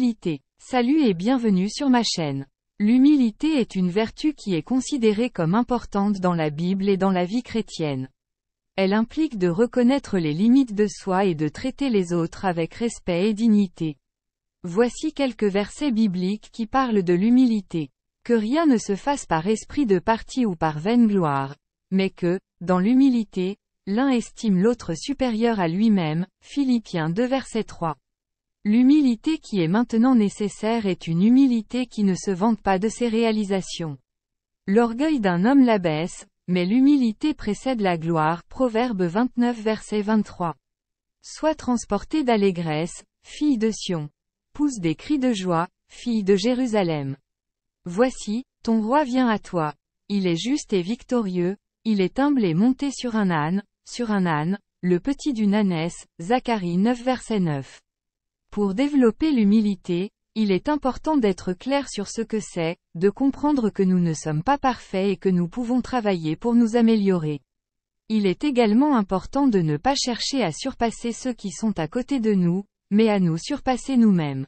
L'humilité. Salut et bienvenue sur ma chaîne. L'humilité est une vertu qui est considérée comme importante dans la Bible et dans la vie chrétienne. Elle implique de reconnaître les limites de soi et de traiter les autres avec respect et dignité. Voici quelques versets bibliques qui parlent de l'humilité. Que rien ne se fasse par esprit de parti ou par vaine gloire, mais que, dans l'humilité, l'un estime l'autre supérieur à lui-même. Philippiens 2 verset 3. L'humilité qui est maintenant nécessaire est une humilité qui ne se vante pas de ses réalisations. L'orgueil d'un homme l'abaisse, mais l'humilité précède la gloire. Proverbe 29 verset 23. Sois transportée d'allégresse, fille de Sion. Pousse des cris de joie, fille de Jérusalem. Voici, ton roi vient à toi. Il est juste et victorieux, il est humble et monté sur un âne, le petit d'une ânesse. Zacharie 9 verset 9. Pour développer l'humilité, il est important d'être clair sur ce que c'est, de comprendre que nous ne sommes pas parfaits et que nous pouvons travailler pour nous améliorer. Il est également important de ne pas chercher à surpasser ceux qui sont à côté de nous, mais à nous surpasser nous-mêmes.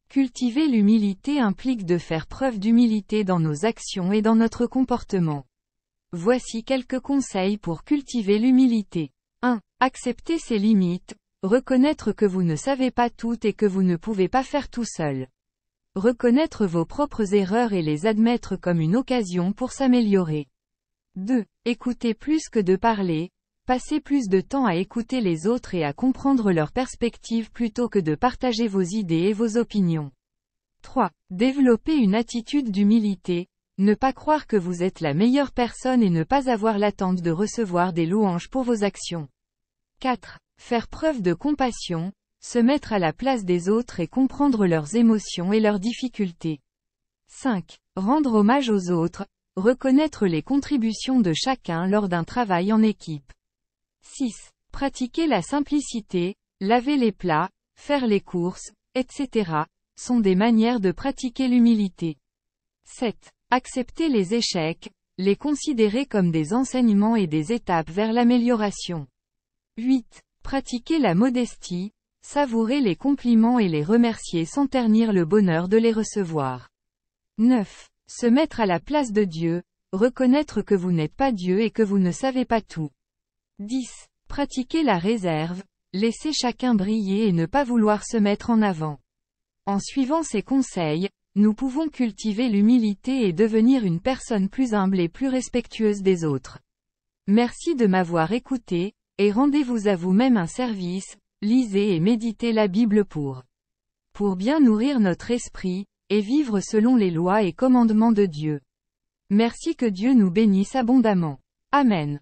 Cultiver l'humilité implique de faire preuve d'humilité dans nos actions et dans notre comportement. Voici quelques conseils pour cultiver l'humilité. 1. Accepter ses limites. Reconnaître que vous ne savez pas tout et que vous ne pouvez pas faire tout seul. Reconnaître vos propres erreurs et les admettre comme une occasion pour s'améliorer. 2. Écouter plus que de parler. Passez plus de temps à écouter les autres et à comprendre leurs perspectives plutôt que de partager vos idées et vos opinions. 3. Développer une attitude d'humilité. Ne pas croire que vous êtes la meilleure personne et ne pas avoir l'attente de recevoir des louanges pour vos actions. 4. Faire preuve de compassion, se mettre à la place des autres et comprendre leurs émotions et leurs difficultés. 5. Rendre hommage aux autres, reconnaître les contributions de chacun lors d'un travail en équipe. 6. Pratiquer la simplicité, laver les plats, faire les courses, etc., sont des manières de pratiquer l'humilité. 7. Accepter les échecs, les considérer comme des enseignements et des étapes vers l'amélioration. 8. Pratiquer la modestie, savourer les compliments et les remercier sans ternir le bonheur de les recevoir. 9. Se mettre à la place de Dieu, reconnaître que vous n'êtes pas Dieu et que vous ne savez pas tout. 10. Pratiquer la réserve, laisser chacun briller et ne pas vouloir se mettre en avant. En suivant ces conseils, nous pouvons cultiver l'humilité et devenir une personne plus humble et plus respectueuse des autres. Merci de m'avoir écouté, et rendez-vous à vous-même un service, lisez et méditez la Bible pour bien nourrir notre esprit, et vivre selon les lois et commandements de Dieu. Merci, que Dieu nous bénisse abondamment. Amen.